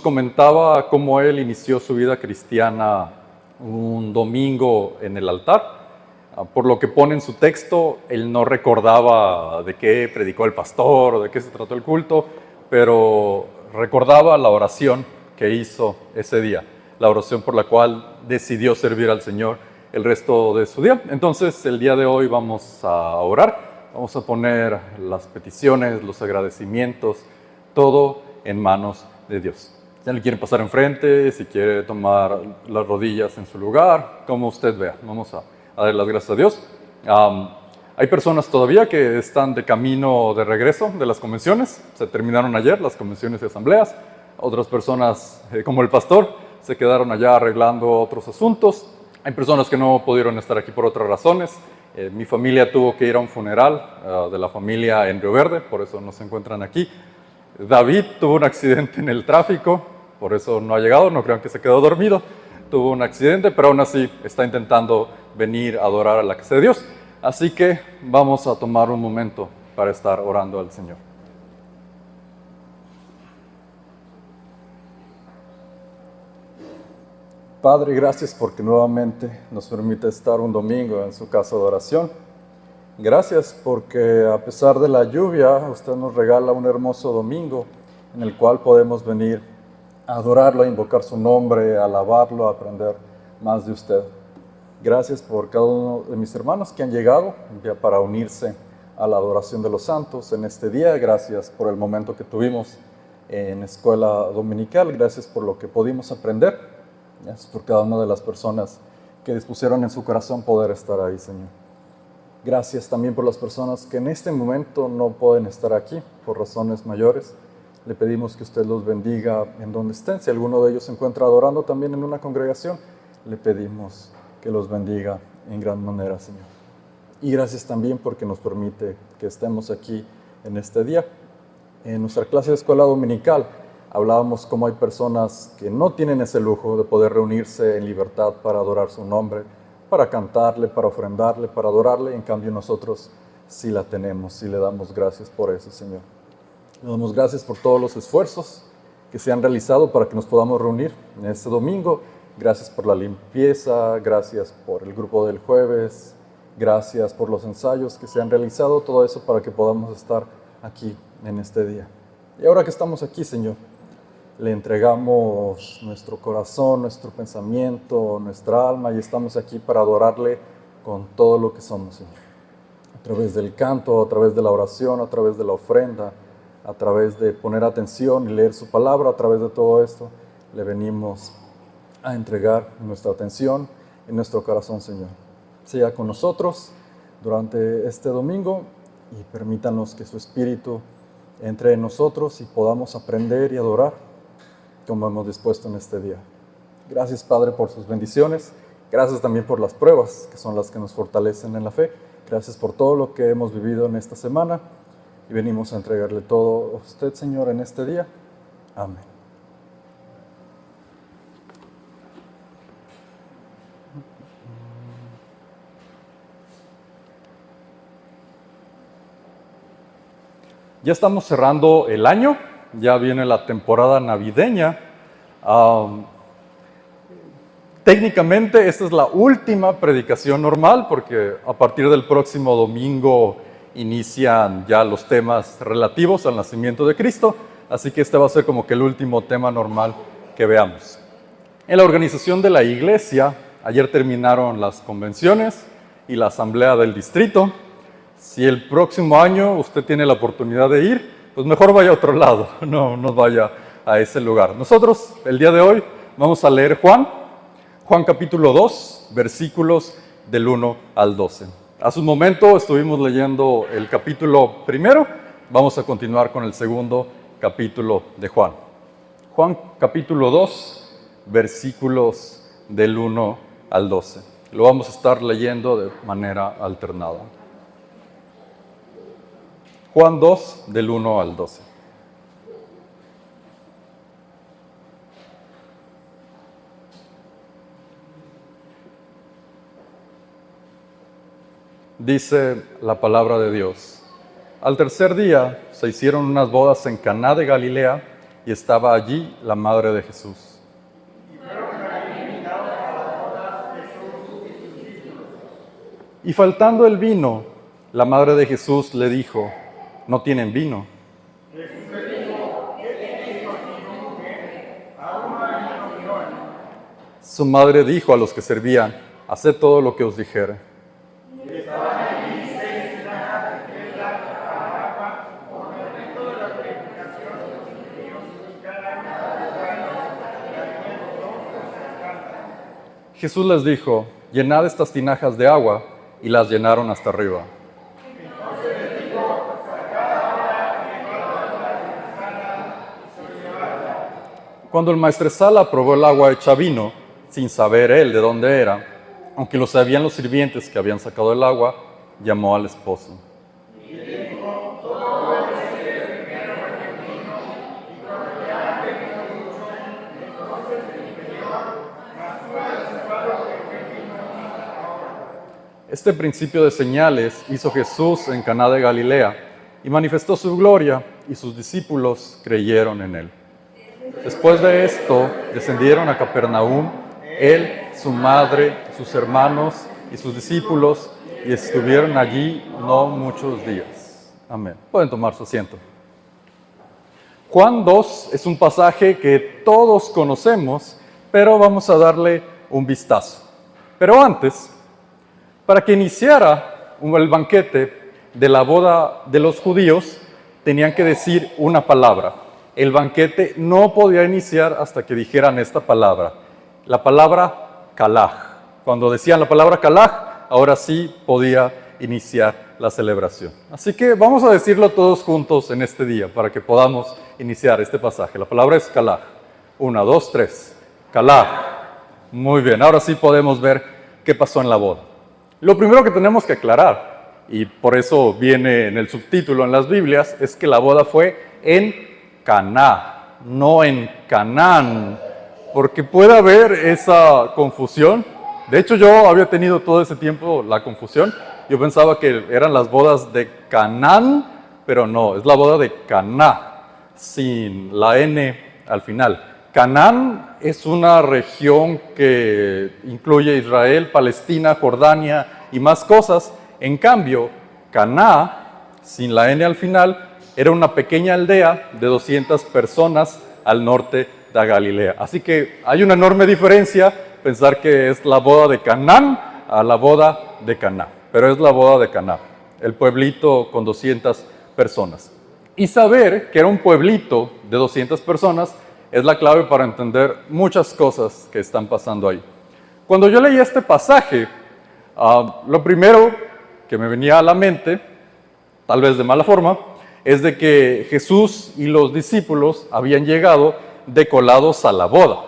nos comentaba cómo él inició su vida cristiana un domingo en el altar. Por lo que pone en su texto, él no recordaba de qué predicó el pastor o de qué se trató el culto, pero recordaba la oración que hizo ese día, la oración por la cual decidió servir al Señor el resto de su día. Entonces, el día de hoy vamos a orar, vamos a poner las peticiones, los agradecimientos, todo en manos de Dios. Si alguien quiere pasar enfrente, si quiere tomar las rodillas en su lugar, como usted vea, vamos a dar las gracias a Dios. Hay personas todavía que están de camino de regreso de las convenciones. Se terminaron ayer las convenciones y asambleas. Otras personas, como el pastor, se quedaron allá arreglando otros asuntos. Hay personas que no pudieron estar aquí por otras razones. Mi familia tuvo que ir a un funeral de la familia en Río Verde, por eso no se encuentran aquí. David tuvo un accidente en el tráfico, por eso no ha llegado, no crean que se quedó dormido. Tuvo un accidente, pero aún así está intentando venir a adorar a la casa de Dios. Así que vamos a tomar un momento para estar orando al Señor. Padre, gracias porque nuevamente nos permite estar un domingo en su casa de oración. Gracias porque a pesar de la lluvia, usted nos regala un hermoso domingo en el cual podemos venir a adorarlo, a invocar su nombre, a alabarlo, a aprender más de usted. Gracias por cada uno de mis hermanos que han llegado ya para unirse a la adoración de los santos en este día. Gracias por el momento que tuvimos en escuela dominical. Gracias por lo que pudimos aprender. Gracias por cada una de las personas que dispusieron en su corazón poder estar ahí, Señor. Gracias también por las personas que en este momento no pueden estar aquí por razones mayores. Le pedimos que usted los bendiga en donde estén. Si alguno de ellos se encuentra adorando también en una congregación, le pedimos que los bendiga en gran manera, Señor. Y gracias también porque nos permite que estemos aquí en este día. En nuestra clase de escuela dominical hablábamos cómo hay personas que no tienen ese lujo de poder reunirse en libertad para adorar su nombre, para cantarle, para ofrendarle, para adorarle. En cambio nosotros sí la tenemos, sí le damos gracias por eso, Señor. Le damos gracias por todos los esfuerzos que se han realizado para que nos podamos reunir en este domingo. Gracias por la limpieza, gracias por el grupo del jueves, gracias por los ensayos que se han realizado, todo eso para que podamos estar aquí en este día. Y ahora que estamos aquí, Señor, le entregamos nuestro corazón, nuestro pensamiento, nuestra alma y estamos aquí para adorarle con todo lo que somos, Señor. A través del canto, a través de la oración, a través de la ofrenda, a través de poner atención y leer su palabra, a través de todo esto, le venimos a entregar nuestra atención y nuestro corazón, Señor. Sea con nosotros durante este domingo y permítanos que su Espíritu entre en nosotros y podamos aprender y adorar como hemos dispuesto en este día. Gracias, Padre, por sus bendiciones. Gracias también por las pruebas, que son las que nos fortalecen en la fe. Gracias por todo lo que hemos vivido en esta semana. Y venimos a entregarle todo a usted, Señor, en este día. Amén. Ya estamos cerrando el año, ya viene la temporada navideña. Técnicamente esta es la última predicación normal porque a partir del próximo domingo inician ya los temas relativos al nacimiento de Cristo, así que este va a ser como que el último tema normal que veamos. En la organización de la iglesia, ayer terminaron las convenciones y la asamblea del distrito. Si el próximo año usted tiene la oportunidad de ir, pues mejor vaya a otro lado, no vaya a ese lugar. Nosotros, el día de hoy, vamos a leer Juan capítulo 2, versículos del 1 al 12. Hace un momento estuvimos leyendo el capítulo primero, vamos a continuar con el segundo capítulo de Juan. Juan capítulo 2, versículos del 1 al 12. Lo vamos a estar leyendo de manera alternada. Juan 2, del 1 al 12. Dice la palabra de Dios: Al tercer día se hicieron unas bodas en Caná de Galilea y estaba allí la madre de Jesús. Y faltando el vino, la madre de Jesús le dijo: no tienen vino. Su madre dijo a los que servían: haced todo lo que os dijere. Jesús les dijo: llenad estas tinajas de agua, y las llenaron hasta arriba. Cuando el maestresala probó el agua hecha vino, sin saber él de dónde era, aunque lo sabían los sirvientes que habían sacado el agua, llamó al esposo. Este principio de señales hizo Jesús en Caná de Galilea y manifestó su gloria, y sus discípulos creyeron en él. Después de esto, descendieron a Capernaum, él, su madre, sus hermanos y sus discípulos, y estuvieron allí no muchos días. Amén. Pueden tomar su asiento. Juan 2 es un pasaje que todos conocemos, pero vamos a darle un vistazo. Pero antes, para que iniciara el banquete de la boda de los judíos, tenían que decir una palabra. El banquete no podía iniciar hasta que dijeran esta palabra, la palabra kalaj. Cuando decían la palabra kalaj, ahora sí podía iniciar la celebración. Así que vamos a decirlo todos juntos en este día para que podamos iniciar este pasaje. La palabra es kalaj. 1, 2, 3. Kalaj. Muy bien, ahora sí podemos ver qué pasó en la boda. Lo primero que tenemos que aclarar, y por eso viene en el subtítulo en las Biblias, es que la boda fue en Caná, no en Canaán, porque puede haber esa confusión. De hecho, yo había tenido todo ese tiempo la confusión. Yo pensaba que eran las bodas de Canaán, pero no, es la boda de Caná, sin la N al final. Canaán es una región que incluye Israel, Palestina, Jordania y más cosas. En cambio, Caná, sin la N al final, era una pequeña aldea de 200 personas al norte de Galilea. Así que hay una enorme diferencia pensar que es la boda de Canaán a la boda de Caná. Pero es la boda de Caná, el pueblito con 200 personas. Y saber que era un pueblito de 200 personas es la clave para entender muchas cosas que están pasando ahí. Cuando yo leí este pasaje, lo primero que me venía a la mente, tal vez de mala forma, es de que Jesús y los discípulos habían llegado decolados a la boda.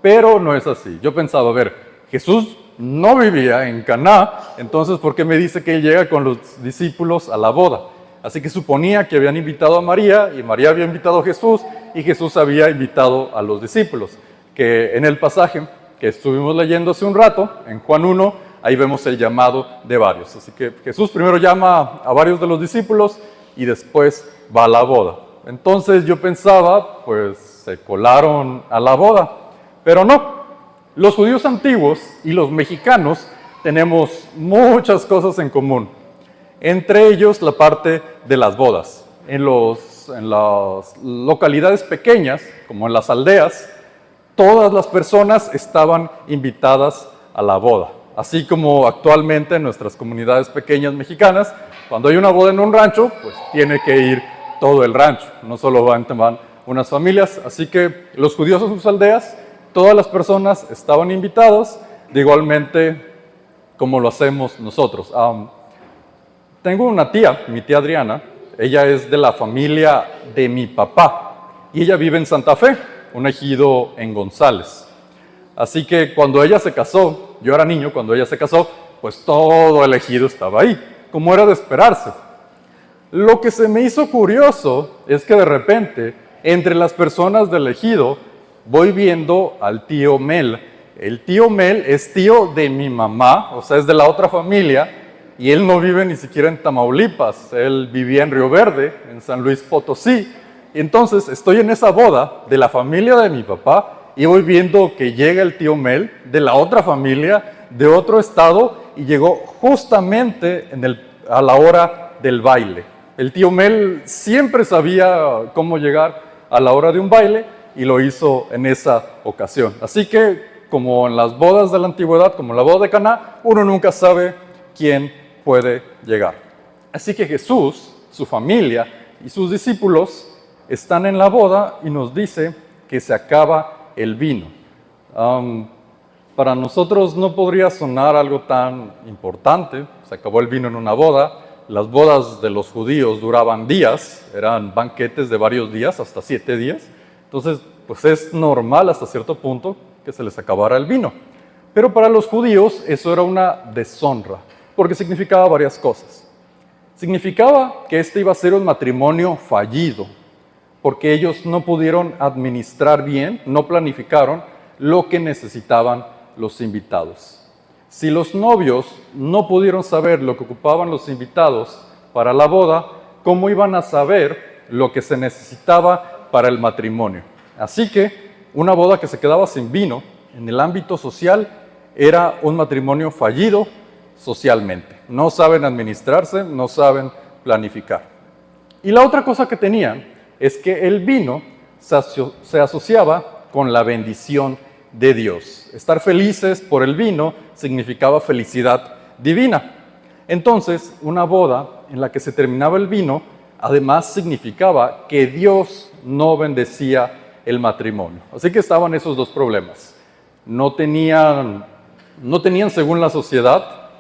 Pero no es así. Yo pensaba, a ver, Jesús no vivía en Caná, entonces ¿por qué me dice que él llega con los discípulos a la boda? Así que suponía que habían invitado a María, y María había invitado a Jesús, y Jesús había invitado a los discípulos. Que en el pasaje que estuvimos leyendo hace un rato, en Juan 1, ahí vemos el llamado de varios. Así que Jesús primero llama a varios de los discípulos, y después va a la boda. Entonces yo pensaba, pues se colaron a la boda, pero no. Los judíos antiguos y los mexicanos tenemos muchas cosas en común. Entre ellos la parte de las bodas. En las localidades pequeñas, como en las aldeas, todas las personas estaban invitadas a la boda. Así como actualmente en nuestras comunidades pequeñas mexicanas, cuando hay una boda en un rancho, pues tiene que ir todo el rancho, no solo van unas familias. Así que los judíos en sus aldeas, todas las personas estaban invitadas, de igualmente como lo hacemos nosotros. Tengo una tía, mi tía Adriana, ella es de la familia de mi papá, y ella vive en Santa Fe, un ejido en González. Así que cuando ella se casó, yo era niño, cuando ella se casó, pues todo el ejido estaba ahí, como era de esperarse. Lo que se me hizo curioso es que de repente, entre las personas del ejido, voy viendo al tío Mel. El tío Mel es tío de mi mamá, o sea, es de la otra familia, y él no vive ni siquiera en Tamaulipas, él vivía en Río Verde, en San Luis Potosí, Entonces estoy en esa boda de la familia de mi papá y voy viendo que llega el tío Mel de la otra familia, de otro estado, y llegó justamente a la hora del baile. El tío Mel siempre sabía cómo llegar a la hora de un baile y lo hizo en esa ocasión. Así que, como en las bodas de la antigüedad, como en la boda de Caná, uno nunca sabe quién puede llegar. Así que Jesús, su familia y sus discípulos están en la boda y nos dice que se acaba el vino. Para nosotros no podría sonar algo tan importante. Se acabó el vino en una boda. Las bodas de los judíos duraban días, eran banquetes de varios días, hasta 7 días. Entonces, pues es normal hasta cierto punto que se les acabara el vino. Pero para los judíos eso era una deshonra, porque significaba varias cosas. Significaba que este iba a ser un matrimonio fallido, porque ellos no pudieron administrar bien, no planificaron lo que necesitaban los invitados. Si los novios no pudieron saber lo que ocupaban los invitados para la boda, ¿cómo iban a saber lo que se necesitaba para el matrimonio? Así que una boda que se quedaba sin vino en el ámbito social era un matrimonio fallido socialmente. No saben administrarse, no saben planificar. Y la otra cosa que tenían es que el vino se asociaba con la bendición de Dios. Estar felices por el vino significaba felicidad divina. Entonces, una boda en la que se terminaba el vino, además significaba que Dios no bendecía el matrimonio. Así que estaban esos dos problemas. No tenían según la sociedad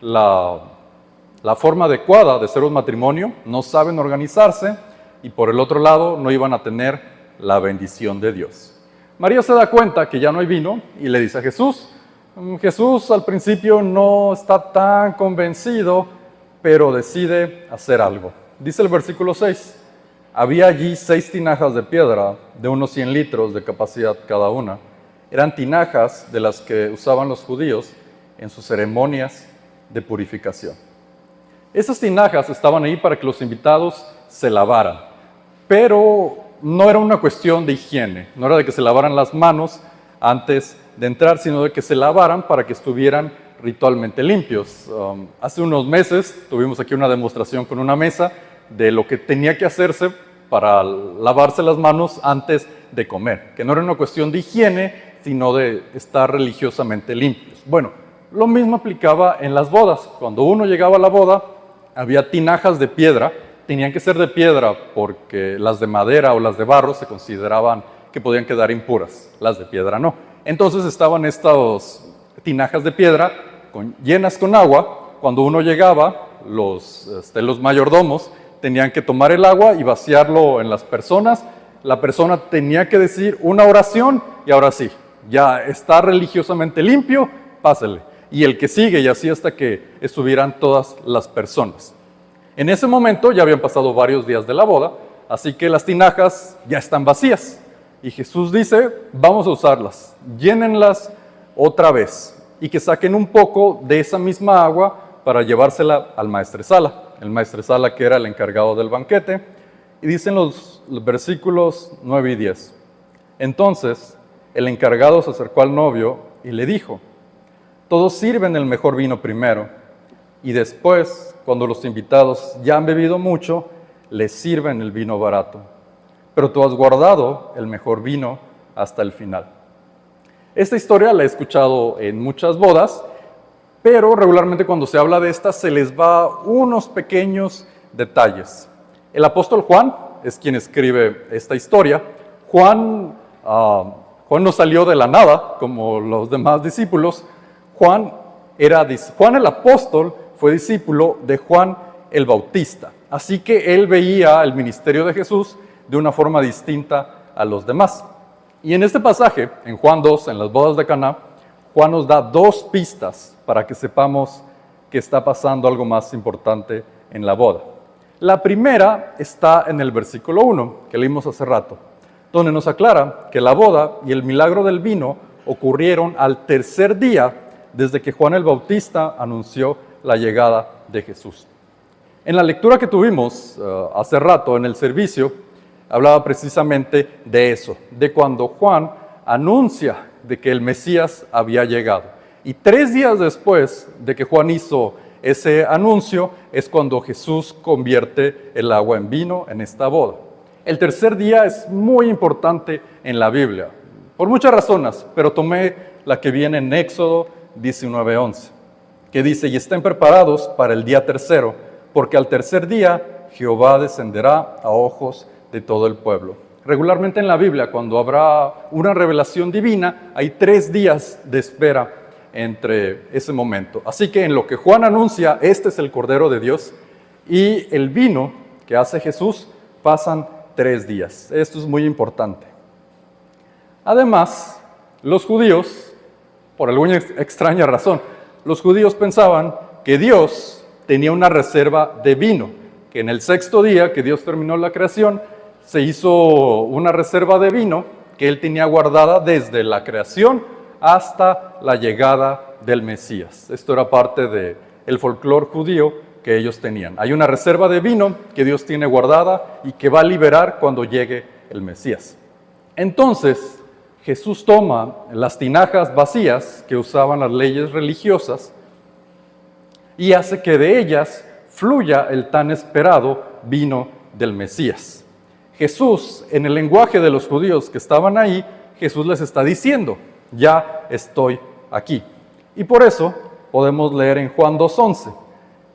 la forma adecuada de ser un matrimonio, no saben organizarse y por el otro lado no iban a tener la bendición de Dios. María se da cuenta que ya no hay vino y le dice a Jesús. Jesús al principio no está tan convencido, pero decide hacer algo. Dice el versículo 6, había allí 6 tinajas de piedra de unos 100 litros de capacidad cada una. Eran tinajas de las que usaban los judíos en sus ceremonias de purificación. Esas tinajas estaban ahí para que los invitados se lavaran, pero no era una cuestión de higiene, no era de que se lavaran las manos antes de entrar, sino de que se lavaran para que estuvieran ritualmente limpios. Hace unos meses tuvimos aquí una demostración con una mesa de lo que tenía que hacerse para lavarse las manos antes de comer, que no era una cuestión de higiene, sino de estar religiosamente limpios. Bueno, lo mismo aplicaba en las bodas. Cuando uno llegaba a la boda, había tinajas de piedra. Tenían que ser de piedra porque las de madera o las de barro se consideraban que podían quedar impuras, las de piedra no. Entonces estaban estas tinajas de piedra llenas con agua. Cuando uno llegaba, los mayordomos tenían que tomar el agua y vaciarlo en las personas. La persona tenía que decir una oración y ahora sí, ya está religiosamente limpio, pásele. Y el que sigue y así hasta que estuvieran todas las personas. En ese momento ya habían pasado varios días de la boda, así que las tinajas ya están vacías. Y Jesús dice, vamos a usarlas, llénenlas otra vez y que saquen un poco de esa misma agua para llevársela al maestresala. El maestresala que era el encargado del banquete. Y dicen los versículos 9 y 10. Entonces el encargado se acercó al novio y le dijo, todos sirven el mejor vino primero y después, cuando los invitados ya han bebido mucho, les sirven el vino barato. Pero tú has guardado el mejor vino hasta el final. Esta historia la he escuchado en muchas bodas, pero regularmente cuando se habla de esta se les va unos pequeños detalles. El apóstol Juan es quien escribe esta historia. Juan no salió de la nada como los demás discípulos. Juan el apóstol fue discípulo de Juan el Bautista. Así que él veía el ministerio de Jesús de una forma distinta a los demás. Y en este pasaje, en Juan 2, en las bodas de Caná, Juan nos da 2 pistas para que sepamos que está pasando algo más importante en la boda. La primera está en el versículo 1, que leímos hace rato, donde nos aclara que la boda y el milagro del vino ocurrieron al tercer día desde que Juan el Bautista anunció la llegada de Jesús. En la lectura que tuvimos hace rato en el servicio, hablaba precisamente de eso, de cuando Juan anuncia de que el Mesías había llegado. Y 3 días después de que Juan hizo ese anuncio es cuando Jesús convierte el agua en vino en esta boda. El tercer día es muy importante en la Biblia, por muchas razones, pero tomé la que viene en Éxodo 19:11, que dice: y estén preparados para el día tercero, porque al tercer día Jehová descenderá a ojos de todo el pueblo. Regularmente en la Biblia, cuando habrá una revelación divina, hay 3 días de espera entre ese momento. Así que en lo que Juan anuncia, este es el Cordero de Dios, y el vino que hace Jesús, pasan 3 días. Esto es muy importante. Además, los judíos, por alguna extraña razón, los judíos pensaban que Dios tenía una reserva de vino, que en el 6º día que Dios terminó la creación, se hizo una reserva de vino que él tenía guardada desde la creación hasta la llegada del Mesías. Esto era parte del folclore judío que ellos tenían. Hay una reserva de vino que Dios tiene guardada y que va a liberar cuando llegue el Mesías. Entonces, Jesús toma las tinajas vacías que usaban las leyes religiosas y hace que de ellas fluya el tan esperado vino del Mesías. Jesús, en el lenguaje de los judíos que estaban ahí, Jesús les está diciendo: ya estoy aquí. Y por eso podemos leer en Juan 2:11,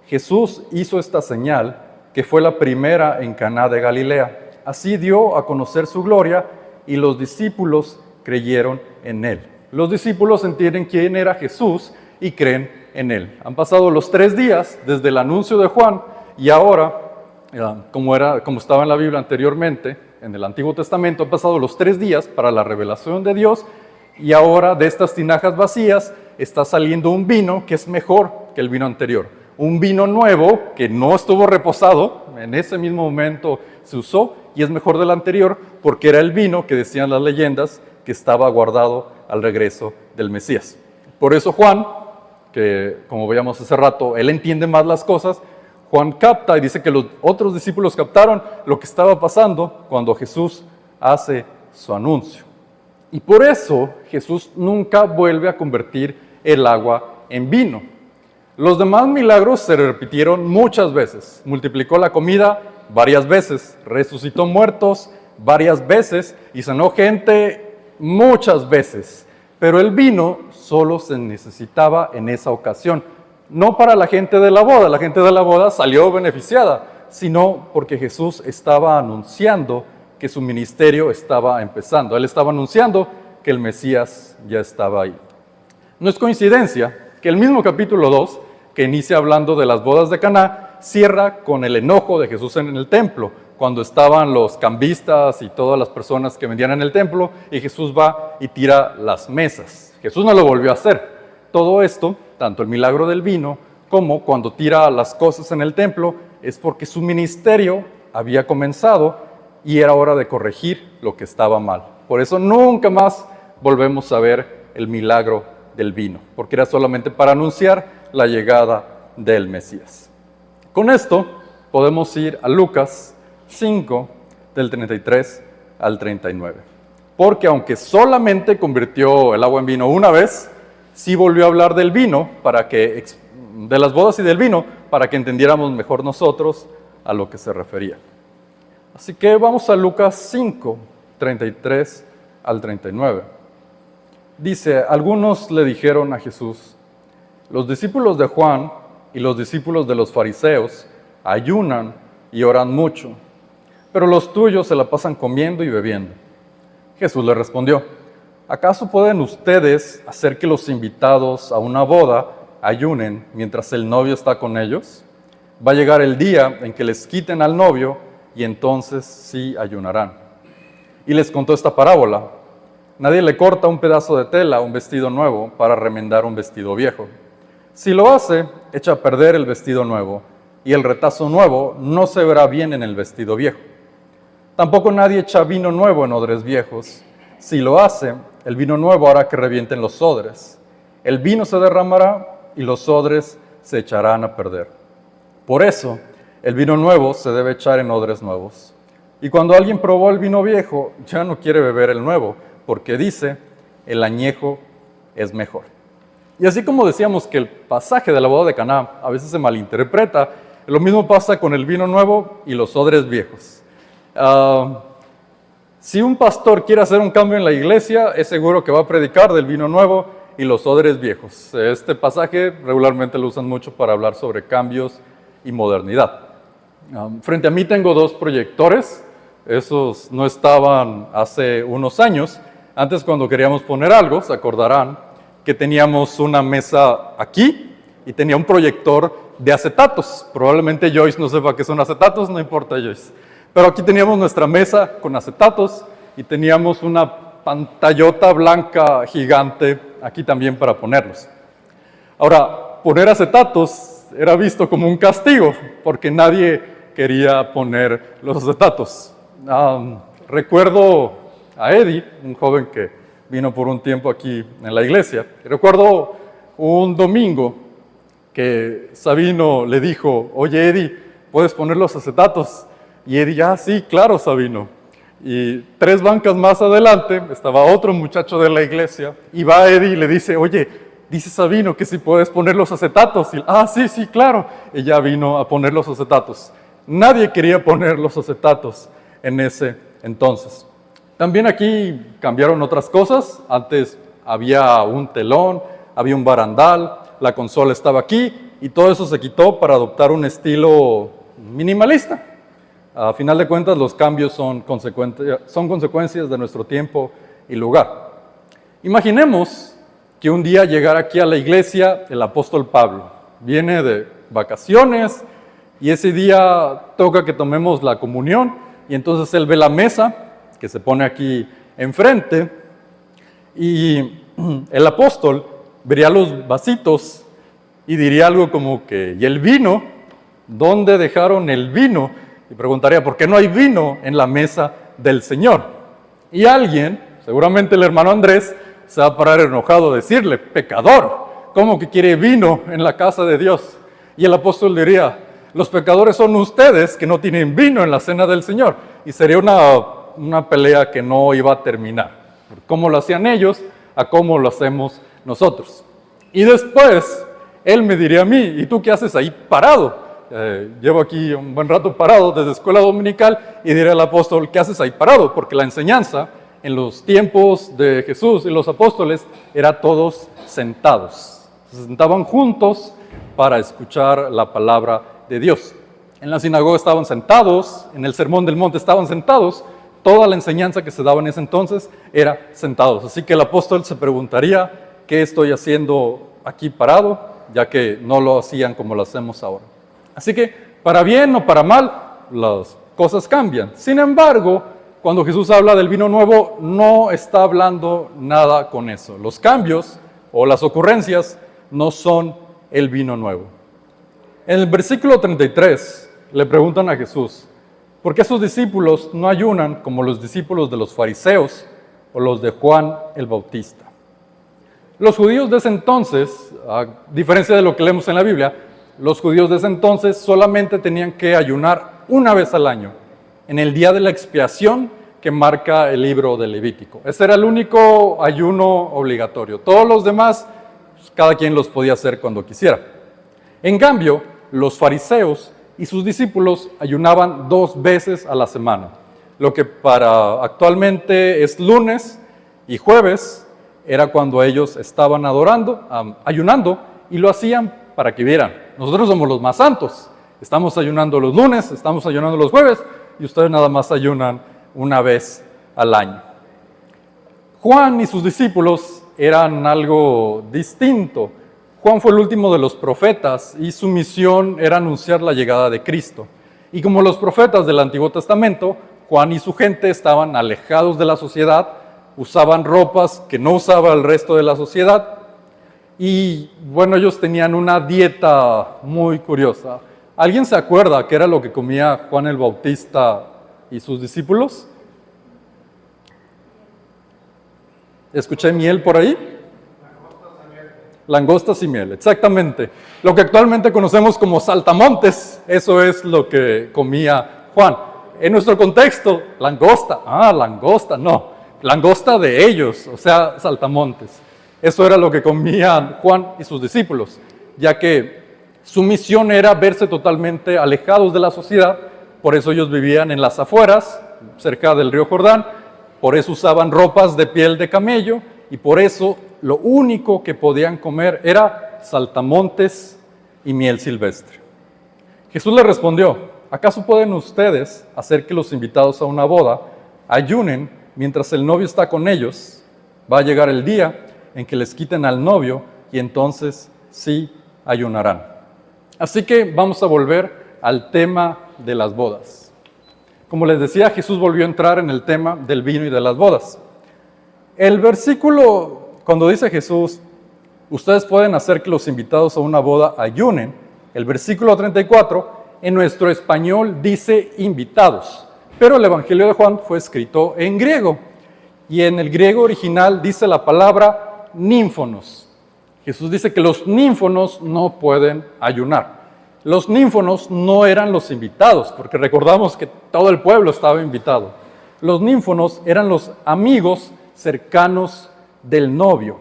Jesús hizo esta señal que fue la primera en Caná de Galilea. Así dio a conocer su gloria y los discípulos creyeron en él. Los discípulos entienden quién era Jesús y creen en él. Han pasado los 3 días desde el anuncio de Juan y ahora, como estaba en la Biblia anteriormente, en el Antiguo Testamento, han pasado los 3 días para la revelación de Dios y ahora de estas tinajas vacías está saliendo un vino que es mejor que el vino anterior. Un vino nuevo que no estuvo reposado, en ese mismo momento se usó y es mejor del anterior porque era el vino que decían las leyendas que estaba guardado al regreso del Mesías. Por eso Juan, que como veíamos hace rato, él entiende más las cosas, Juan capta y dice que los otros discípulos captaron lo que estaba pasando cuando Jesús hace su anuncio. Y por eso Jesús nunca vuelve a convertir el agua en vino. Los demás milagros se repitieron muchas veces. Multiplicó la comida varias veces, resucitó muertos varias veces y sanó gente muchas veces. Pero el vino solo se necesitaba en esa ocasión. No para la gente de la boda salió beneficiada, sino porque Jesús estaba anunciando que su ministerio estaba empezando. Él estaba anunciando que el Mesías ya estaba ahí. No es coincidencia que el mismo capítulo 2, que inicia hablando de las bodas de Caná, cierra con el enojo de Jesús en el templo, cuando estaban los cambistas y todas las personas que vendían en el templo, y Jesús va y tira las mesas. Jesús no lo volvió a hacer. Todo esto, tanto el milagro del vino como cuando tira las cosas en el templo, es porque su ministerio había comenzado y era hora de corregir lo que estaba mal. Por eso nunca más volvemos a ver el milagro del vino, porque era solamente para anunciar la llegada del Mesías. Con esto podemos ir a Lucas 5, del 33 al 39. Porque aunque solamente convirtió el agua en vino una vez, sí volvió a hablar del vino, de las bodas y del vino, para que entendiéramos mejor nosotros a lo que se refería. Así que vamos a Lucas 5, 33 al 39. Dice: algunos le dijeron a Jesús: los discípulos de Juan y los discípulos de los fariseos ayunan y oran mucho, pero los tuyos se la pasan comiendo y bebiendo. Jesús le respondió: ¿acaso pueden ustedes hacer que los invitados a una boda ayunen mientras el novio está con ellos? Va a llegar el día en que les quiten al novio y entonces sí ayunarán. Y les contó esta parábola: nadie le corta un pedazo de tela a un vestido nuevo para remendar un vestido viejo. Si lo hace, echa a perder el vestido nuevo, y el retazo nuevo no se verá bien en el vestido viejo. Tampoco nadie echa vino nuevo en odres viejos. Si lo hace, el vino nuevo hará que revienten los odres. El vino se derramará y los odres se echarán a perder. Por eso, el vino nuevo se debe echar en odres nuevos. Y cuando alguien probó el vino viejo, ya no quiere beber el nuevo, porque dice, el añejo es mejor. Y así como decíamos que el pasaje de la boda de Caná a veces se malinterpreta, lo mismo pasa con el vino nuevo y los odres viejos. Si un pastor quiere hacer un cambio en la iglesia, es seguro que va a predicar del vino nuevo y los odres viejos. Este pasaje regularmente lo usan mucho para hablar sobre cambios y modernidad. Frente a mí tengo dos proyectores. Esos no estaban hace unos años. Antes, cuando queríamos poner algo, se acordarán que teníamos una mesa aquí y tenía un proyector de acetatos. Probablemente Joyce no sepa qué son acetatos, no importa Joyce. Pero aquí teníamos nuestra mesa con acetatos y teníamos una pantallota blanca gigante aquí también para ponerlos. Ahora, poner acetatos era visto como un castigo porque nadie quería poner los acetatos. Recuerdo a Eddie, un joven que vino por un tiempo aquí en la iglesia. Recuerdo un domingo que Sabino le dijo, oye Eddie, ¿puedes poner los acetatos? Y Eddie, sí, claro Sabino. Y 3 bancas más adelante estaba otro muchacho de la iglesia y va Eddie y le dice, oye, dice Sabino que si puedes poner los acetatos. Y, sí, claro. Ella vino a poner los acetatos. Nadie quería poner los acetatos en ese entonces. También aquí cambiaron otras cosas. Antes había un telón, había un barandal, la consola estaba aquí y todo eso se quitó para adoptar un estilo minimalista. A final de cuentas, los cambios son consecuencias de nuestro tiempo y lugar. Imaginemos que un día llegara aquí a la iglesia el apóstol Pablo. Viene de vacaciones y ese día toca que tomemos la comunión y entonces él ve la mesa que se pone aquí enfrente, y el apóstol vería los vasitos y diría algo como que, ¿y el vino? ¿Dónde dejaron el vino? Y preguntaría, ¿por qué no hay vino en la mesa del Señor? Y alguien, seguramente el hermano Andrés, se va a parar enojado a decirle, pecador, ¿cómo que quiere vino en la casa de Dios? Y el apóstol diría, los pecadores son ustedes que no tienen vino en la cena del Señor. Y sería una pelea que no iba a terminar. Por cómo lo hacían ellos a cómo lo hacemos nosotros. Y después, él me diría a mí, ¿y tú qué haces ahí parado? Llevo aquí un buen rato parado desde escuela dominical y diré al apóstol, ¿qué haces ahí parado? Porque la enseñanza en los tiempos de Jesús y los apóstoles era todos sentados. Se sentaban juntos para escuchar la palabra de Dios. En la sinagoga estaban sentados, en el sermón del monte estaban sentados, toda la enseñanza que se daba en ese entonces era sentados. Así que el apóstol se preguntaría, ¿qué estoy haciendo aquí parado? Ya que no lo hacían como lo hacemos ahora. Así que, para bien o para mal, las cosas cambian. Sin embargo, cuando Jesús habla del vino nuevo, no está hablando nada con eso. Los cambios o las ocurrencias no son el vino nuevo. En el versículo 33 le preguntan a Jesús, ¿por qué sus discípulos no ayunan como los discípulos de los fariseos o los de Juan el Bautista? Los judíos de ese entonces, a diferencia de lo que leemos en la Biblia, los judíos de ese entonces solamente tenían que ayunar una vez al año, en el día de la expiación que marca el libro de Levítico. Ese era el único ayuno obligatorio. Todos los demás, cada quien los podía hacer cuando quisiera. En cambio, los fariseos y sus discípulos ayunaban 2 veces a la semana, lo que para actualmente es lunes y jueves, era cuando ellos estaban ayunando, y lo hacían para que vieran, nosotros somos los más santos, estamos ayunando los lunes, estamos ayunando los jueves, y ustedes nada más ayunan una vez al año. Juan y sus discípulos eran algo distinto. Juan fue el último de los profetas y su misión era anunciar la llegada de Cristo. Y como los profetas del Antiguo Testamento, Juan y su gente estaban alejados de la sociedad, usaban ropas que no usaba el resto de la sociedad y bueno, ellos tenían una dieta muy curiosa. ¿Alguien se acuerda qué era lo que comía Juan el Bautista y sus discípulos? ¿Escuché miel por ahí? Langostas y miel, exactamente. Lo que actualmente conocemos como saltamontes, eso es lo que comía Juan. en nuestro contexto, langosta. Langosta, no. Langosta de ellos, o sea, saltamontes. Eso era lo que comían Juan y sus discípulos, ya que su misión era verse totalmente alejados de la sociedad. Por eso ellos vivían en las afueras, cerca del río Jordán. Por eso usaban ropas de piel de camello y por eso lo único que podían comer era saltamontes y miel silvestre. Jesús le respondió: ¿acaso pueden ustedes hacer que los invitados a una boda ayunen mientras el novio está con ellos? Va a llegar el día en que les quiten al novio y entonces sí ayunarán. Así que vamos a volver al tema de las bodas. Como les decía, Jesús volvió a entrar en el tema del vino y de las bodas. El versículo, cuando dice Jesús, ustedes pueden hacer que los invitados a una boda ayunen, el versículo 34, en nuestro español dice invitados, pero el Evangelio de Juan fue escrito en griego, y en el griego original dice la palabra ninfonos. Jesús dice que los ninfonos no pueden ayunar. Los ninfonos no eran los invitados, porque recordamos que todo el pueblo estaba invitado. Los ninfonos eran los amigos cercanos del novio.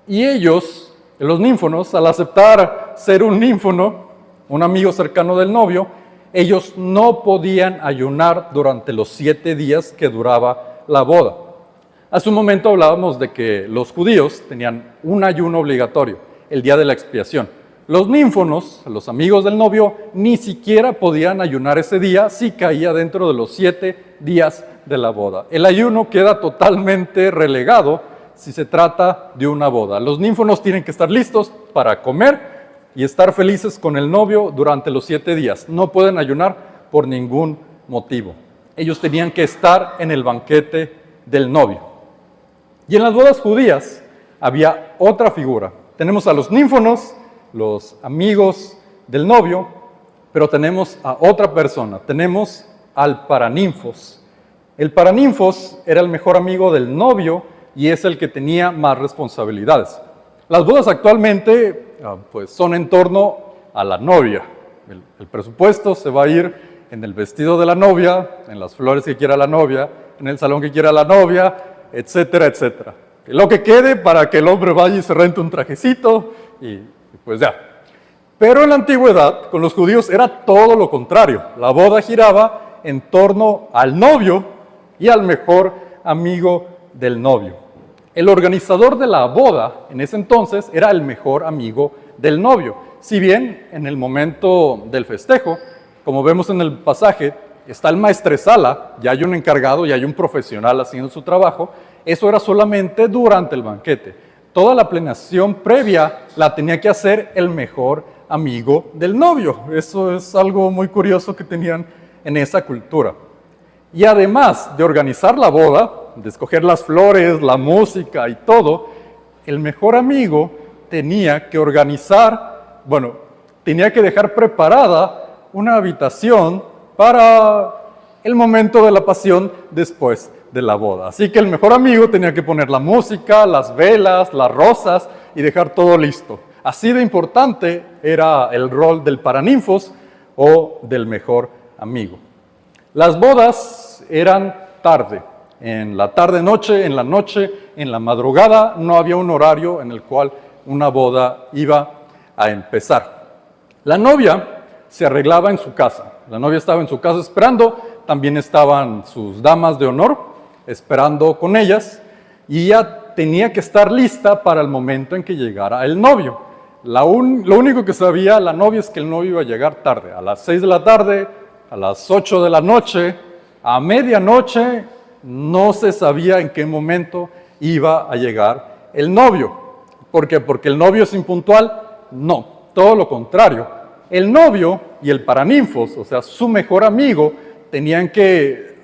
Y ellos, los ninfonos, al aceptar ser un ninfono, un amigo cercano del novio, ellos no podían ayunar durante los 7 días que duraba la boda. Hace un momento hablábamos de que los judíos tenían un ayuno obligatorio, el día de la expiación. Los ninfonos, los amigos del novio, ni siquiera podían ayunar ese día si caía dentro de los 7 días de la boda. El ayuno queda totalmente relegado si se trata de una boda. Los ninfonos tienen que estar listos para comer y estar felices con el novio durante los 7 días. No pueden ayunar por ningún motivo. Ellos tenían que estar en el banquete del novio. Y en las bodas judías había otra figura. Tenemos a los ninfonos, los amigos del novio, pero tenemos a otra persona. Tenemos al paraninfos. El paraninfos era el mejor amigo del novio y es el que tenía más responsabilidades. Las bodas actualmente pues son en torno a la novia. El presupuesto se va a ir en el vestido de la novia, en las flores que quiera la novia, en el salón que quiera la novia, etcétera, etcétera. Lo que quede para que el hombre vaya y se rente un trajecito y pues ya. Pero en la antigüedad, con los judíos era todo lo contrario. La boda giraba en torno al novio y al mejor amigo del novio. El organizador de la boda en ese entonces era el mejor amigo del novio. Si bien en el momento del festejo, como vemos en el pasaje, está el maestresala, ya hay un encargado, ya hay un profesional haciendo su trabajo, eso era solamente durante el banquete. Toda la planeación previa la tenía que hacer el mejor amigo del novio. Eso es algo muy curioso que tenían en esa cultura. Y además de organizar la boda, de escoger las flores, la música y todo, el mejor amigo tenía que organizar, tenía que dejar preparada una habitación para el momento de la pasión después de la boda. Así que el mejor amigo tenía que poner la música, las velas, las rosas y dejar todo listo. Así de importante era el rol del paraninfos o del mejor amigo. Las bodas eran tarde, en la tarde-noche, en la noche, en la madrugada. No había un horario en el cual una boda iba a empezar. La novia se arreglaba en su casa. La novia estaba en su casa esperando, también estaban sus damas de honor esperando con ellas y ella tenía que estar lista para el momento en que llegara el novio. Lo único que sabía la novia es que el novio iba a llegar tarde, a las 6 de la tarde, a las 8 de la noche, a medianoche, no se sabía en qué momento iba a llegar el novio. ¿Por qué? ¿Porque el novio es impuntual? No, todo lo contrario. El novio y el paraninfos, o sea, su mejor amigo, tenían que,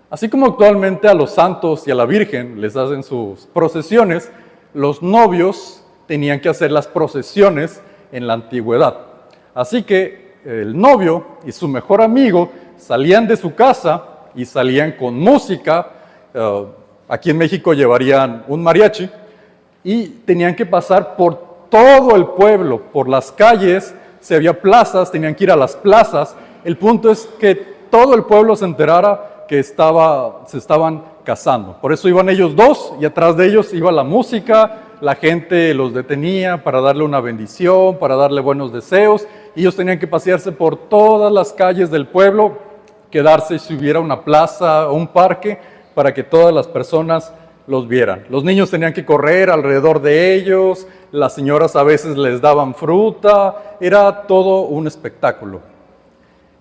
así como actualmente a los santos y a la Virgen les hacen sus procesiones, los novios tenían que hacer las procesiones en la antigüedad. Así que el novio y su mejor amigo salían de su casa y salían con música. Aquí en México llevarían un mariachi y tenían que pasar por todo el pueblo, por las calles. Si había plazas, tenían que ir a las plazas. El punto es que todo el pueblo se enterara que se estaban casando. Por eso iban ellos dos y atrás de ellos iba la música, la gente los detenía para darle una bendición, para darle buenos deseos, y ellos tenían que pasearse por todas las calles del pueblo, quedarse si hubiera una plaza o un parque para que todas las personas los vieran. Los niños tenían que correr alrededor de ellos, las señoras a veces les daban fruta, era todo un espectáculo.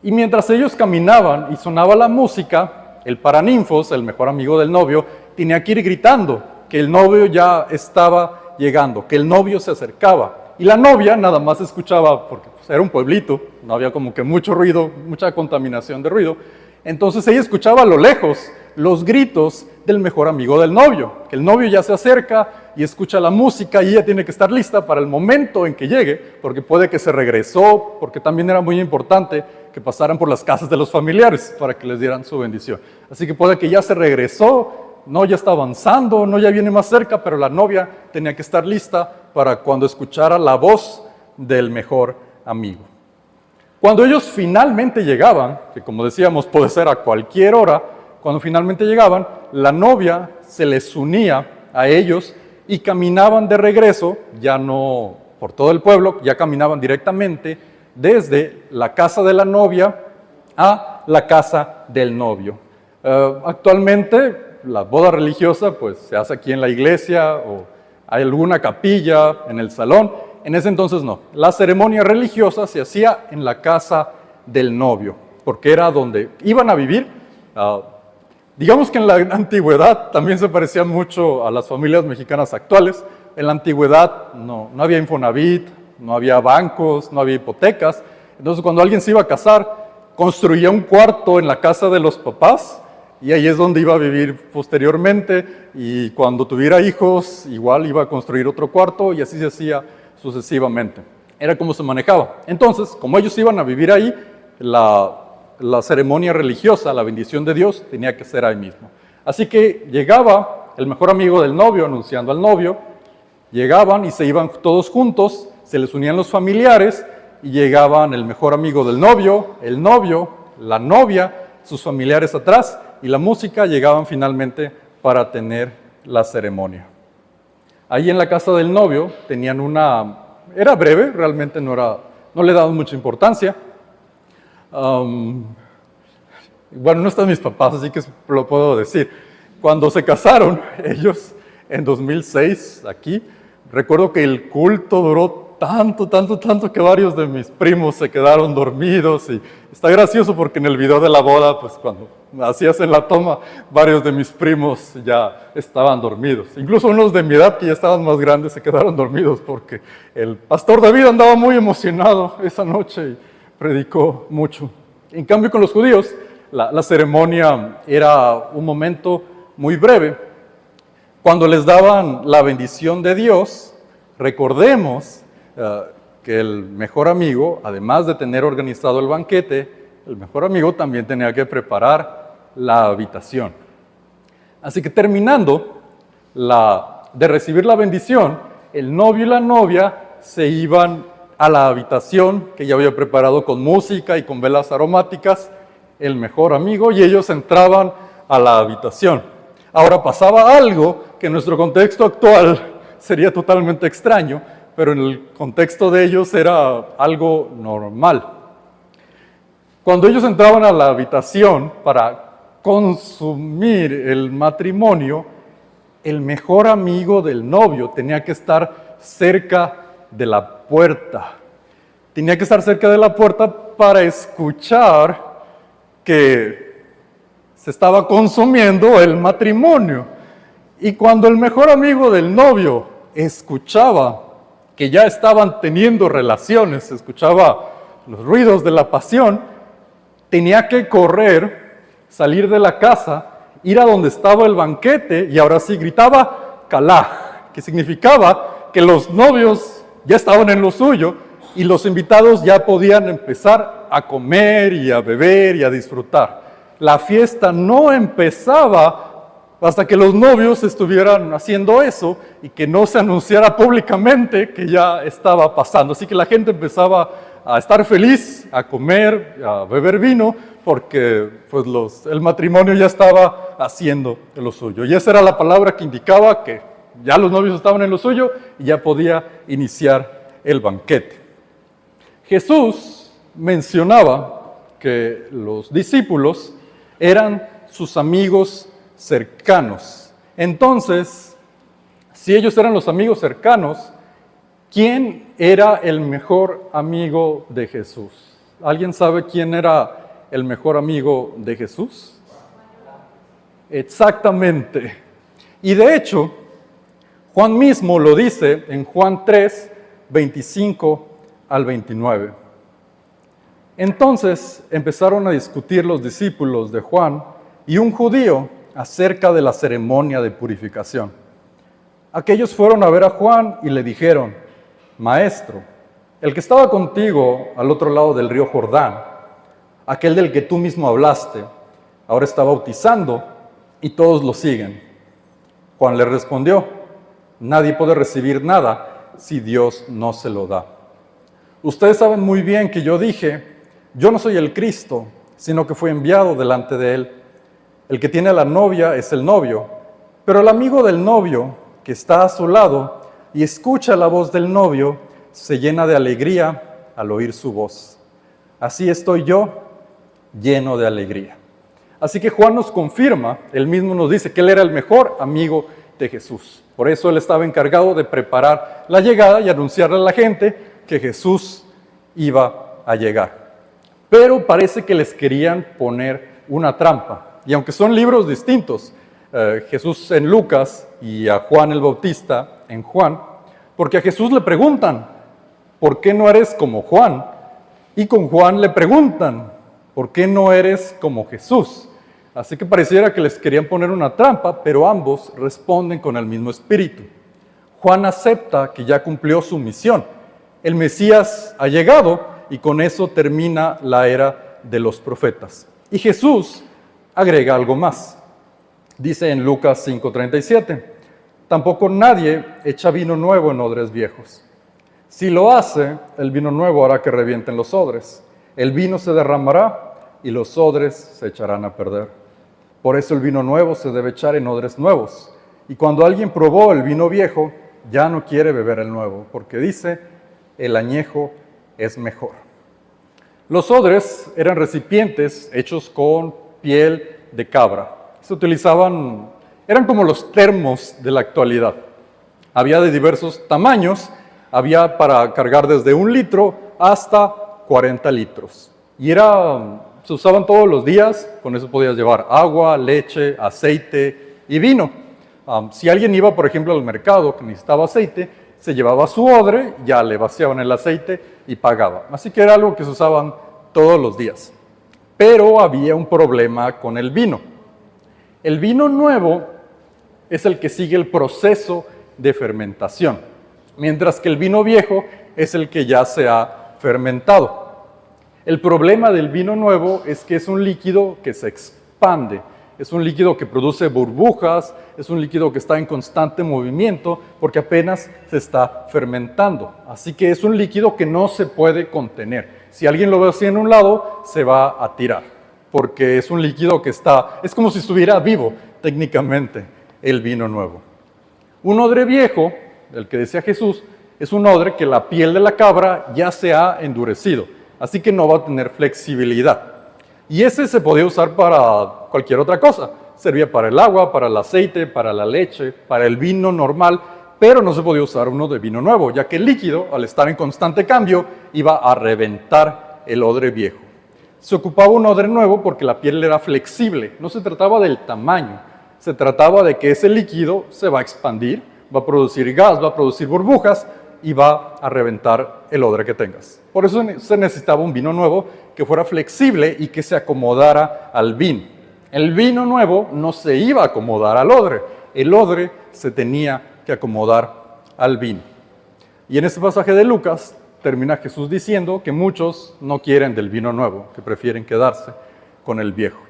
Y mientras ellos caminaban y sonaba la música, el paraninfos, el mejor amigo del novio, tenía que ir gritando que el novio ya estaba llegando, que el novio se acercaba. Y la novia nada más escuchaba, porque pues, era un pueblito, no había como que mucho ruido, mucha contaminación de ruido. Entonces ella escuchaba a lo lejos los gritos del mejor amigo del novio, que el novio ya se acerca y escucha la música y ella tiene que estar lista para el momento en que llegue, porque puede que se regresó, porque también era muy importante que pasaran por las casas de los familiares para que les dieran su bendición. Así que puede que ya se regresó, no ya está avanzando, no ya viene más cerca, pero la novia tenía que estar lista para cuando escuchara la voz del mejor amigo. Cuando ellos finalmente llegaban, que como decíamos puede ser a cualquier hora, cuando finalmente llegaban, la novia se les unía a ellos y caminaban de regreso, ya no por todo el pueblo, ya caminaban directamente desde la casa de la novia a la casa del novio. Actualmente la boda religiosa pues se hace aquí en la iglesia o hay alguna capilla en el salón. En ese entonces no. La ceremonia religiosa se hacía en la casa del novio, porque era donde iban a vivir. Digamos que en la antigüedad también se parecía mucho a las familias mexicanas actuales. En la antigüedad no había Infonavit, no había bancos, no había hipotecas. Entonces cuando alguien se iba a casar, construía un cuarto en la casa de los papás y ahí es donde iba a vivir posteriormente, y cuando tuviera hijos igual iba a construir otro cuarto y así se hacía sucesivamente. Era como se manejaba. Entonces, como ellos iban a vivir ahí, la ceremonia religiosa, la bendición de Dios, tenía que ser ahí mismo. Así que llegaba el mejor amigo del novio anunciando al novio, llegaban y se iban todos juntos, se les unían los familiares y llegaban el mejor amigo del novio, el novio, la novia, sus familiares atrás, y la música llegaban finalmente para tener la ceremonia. Ahí en la casa del novio tenían era breve, realmente no le daban mucha importancia. Bueno, no están mis papás, así que lo puedo decir. Cuando se casaron ellos en 2006 aquí, recuerdo que el culto duró tanto que varios de mis primos se quedaron dormidos, y está gracioso porque en el video de la boda, pues cuando hacías en la toma, varios de mis primos ya estaban dormidos. Incluso unos de mi edad que ya estaban más grandes se quedaron dormidos porque el pastor David andaba muy emocionado esa noche y predicó mucho. En cambio con los judíos, la ceremonia era un momento muy breve. Cuando les daban la bendición de Dios, recordemos que el mejor amigo, además de tener organizado el banquete, el mejor amigo también tenía que preparar la habitación. Así que terminando de recibir la bendición, el novio y la novia se iban a la habitación que ya había preparado con música y con velas aromáticas, el mejor amigo, y ellos entraban a la habitación. Ahora pasaba algo que en nuestro contexto actual sería totalmente extraño, pero en el contexto de ellos era algo normal. Cuando ellos entraban a la habitación para consumir el matrimonio, el mejor amigo del novio tenía que estar cerca de la puerta. Tenía que estar cerca de la puerta para escuchar que se estaba consumiendo el matrimonio. Y cuando el mejor amigo del novio escuchaba que ya estaban teniendo relaciones, escuchaba los ruidos de la pasión, tenía que correr, salir de la casa, ir a donde estaba el banquete y ahora sí gritaba kalaj, que significaba que los novios ya estaban en lo suyo y los invitados ya podían empezar a comer y a beber y a disfrutar. La fiesta no empezaba hasta que los novios estuvieran haciendo eso y que no se anunciara públicamente que ya estaba pasando. Así que la gente empezaba a estar feliz, a comer, a beber vino, porque pues el matrimonio ya estaba haciendo lo suyo. Y esa era la palabra que indicaba que ya los novios estaban en lo suyo y ya podía iniciar el banquete. Jesús mencionaba que los discípulos eran sus amigos cercanos. Entonces, si ellos eran los amigos cercanos, ¿quién era el mejor amigo de Jesús? ¿Alguien sabe quién era el mejor amigo de Jesús? Exactamente. Y de hecho, Juan mismo lo dice en Juan 3, 25 al 29. Entonces empezaron a discutir los discípulos de Juan y un judío acerca de la ceremonia de purificación. Aquellos fueron a ver a Juan y le dijeron: Maestro, el que estaba contigo al otro lado del río Jordán, aquel del que tú mismo hablaste, ahora está bautizando y todos lo siguen. Juan le respondió: Nadie puede recibir nada si Dios no se lo da. Ustedes saben muy bien que yo dije: yo no soy el Cristo, sino que fui enviado delante de él. El que tiene a la novia es el novio, pero el amigo del novio, que está a su lado y escucha la voz del novio, se llena de alegría al oír su voz. Así estoy yo, lleno de alegría. Así que Juan nos confirma, él mismo nos dice que él era el mejor amigo de Jesús. Por eso él estaba encargado de preparar la llegada y anunciarle a la gente que Jesús iba a llegar. Pero parece que les querían poner una trampa. Y aunque son libros distintos, Jesús en Lucas y a Juan el Bautista en Juan, porque a Jesús le preguntan: ¿por qué no eres como Juan? Y con Juan le preguntan: ¿por qué no eres como Jesús? Así que pareciera que les querían poner una trampa, pero ambos responden con el mismo espíritu. Juan acepta que ya cumplió su misión. El Mesías ha llegado y con eso termina la era de los profetas. Y Jesús agrega algo más. Dice en Lucas 5:37, tampoco nadie echa vino nuevo en odres viejos. Si lo hace, el vino nuevo hará que revienten los odres. El vino se derramará y los odres se echarán a perder. Por eso el vino nuevo se debe echar en odres nuevos. Y cuando alguien probó el vino viejo, ya no quiere beber el nuevo, porque dice, el añejo es mejor. Los odres eran recipientes hechos con piel de cabra. Se utilizaban, eran como los termos de la actualidad. Había de diversos tamaños, había para cargar desde 1 litro hasta 40 litros. Y se usaban todos los días, con eso podías llevar agua, leche, aceite y vino. Si alguien iba, por ejemplo, al mercado que necesitaba aceite, se llevaba su odre, ya le vaciaban el aceite y pagaba. Así que era algo que se usaban todos los días. Pero había un problema con el vino. El vino nuevo es el que sigue el proceso de fermentación, mientras que el vino viejo es el que ya se ha fermentado. El problema del vino nuevo es que es un líquido que se expande. Es un líquido que produce burbujas, es un líquido que está en constante movimiento porque apenas se está fermentando. Así que es un líquido que no se puede contener. Si alguien lo ve así en un lado, se va a tirar, porque es un líquido que es como si estuviera vivo técnicamente el vino nuevo. Un odre viejo, el que decía Jesús, es un odre que la piel de la cabra ya se ha endurecido, así que no va a tener flexibilidad. Y ese se podía usar para cualquier otra cosa. Servía para el agua, para el aceite, para la leche, para el vino normal, pero no se podía usar uno de vino nuevo, ya que el líquido, al estar en constante cambio, iba a reventar el odre viejo. Se ocupaba un odre nuevo porque la piel era flexible. No se trataba del tamaño, se trataba de que ese líquido se va a expandir, va a producir gas, va a producir burbujas y va a reventar el odre que tengas. Por eso se necesitaba un vino nuevo que fuera flexible y que se acomodara al vino. El vino nuevo no se iba a acomodar al odre, el odre se tenía que acomodar al vino. Y en este pasaje de Lucas termina Jesús diciendo que muchos no quieren del vino nuevo, que prefieren quedarse con el viejo.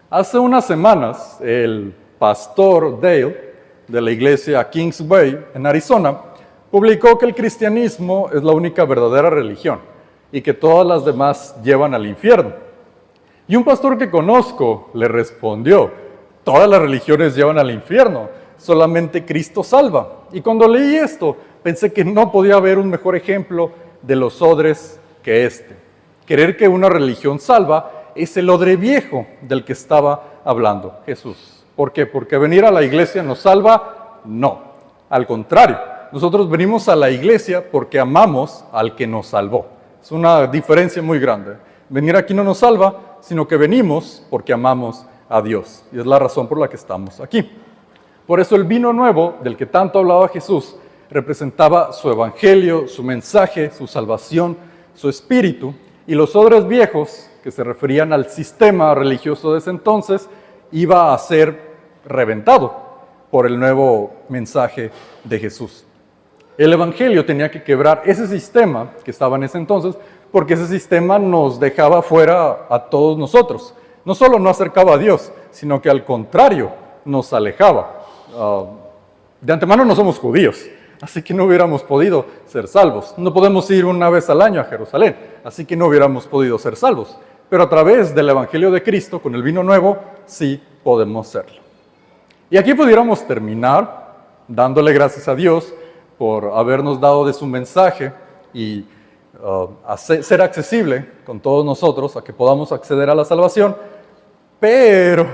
Hace unas semanas, el pastor Dale de la iglesia Kingsway en Arizona publicó que el cristianismo es la única verdadera religión, y que todas las demás llevan al infierno. Y un pastor que conozco le respondió, todas las religiones llevan al infierno, solamente Cristo salva. Y cuando leí esto, pensé que no podía haber un mejor ejemplo de los odres que este. Creer que una religión salva es el odre viejo del que estaba hablando Jesús. ¿Por qué? ¿Porque venir a la iglesia nos salva? No, al contrario. Nosotros venimos a la iglesia porque amamos al que nos salvó. Es una diferencia muy grande. Venir aquí no nos salva, sino que venimos porque amamos a Dios. Y es la razón por la que estamos aquí. Por eso el vino nuevo, del que tanto hablaba Jesús, representaba su evangelio, su mensaje, su salvación, su espíritu. Y los odres viejos, que se referían al sistema religioso de ese entonces, iba a ser reventado por el nuevo mensaje de Jesús. El evangelio tenía que quebrar ese sistema que estaba en ese entonces, porque ese sistema nos dejaba fuera a todos nosotros. No solo no acercaba a Dios, sino que al contrario, nos alejaba. De antemano no somos judíos, así que no hubiéramos podido ser salvos. No podemos ir una vez al año a Jerusalén, así que no hubiéramos podido ser salvos. Pero a través del evangelio de Cristo, con el vino nuevo, sí podemos serlo. Y aquí pudiéramos terminar dándole gracias a Dios por habernos dado de su mensaje y ser accesible con todos nosotros a que podamos acceder a la salvación, pero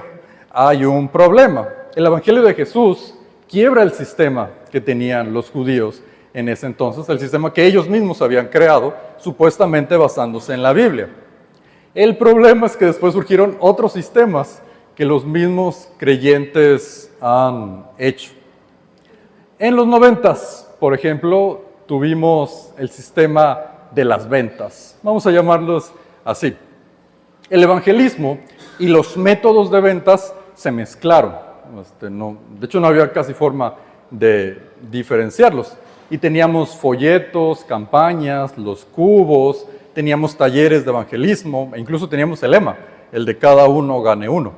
hay un problema. El evangelio de Jesús quiebra el sistema que tenían los judíos en ese entonces, el sistema que ellos mismos habían creado, supuestamente basándose en la Biblia. El problema es que después surgieron otros sistemas que los mismos creyentes han hecho. En los 90s, por ejemplo, tuvimos el sistema de las ventas. Vamos a llamarlos así. El evangelismo y los métodos de ventas se mezclaron. De hecho, no había casi forma de diferenciarlos. Y teníamos folletos, campañas, los cubos, teníamos talleres de evangelismo, e incluso teníamos el lema, el de cada uno gane uno.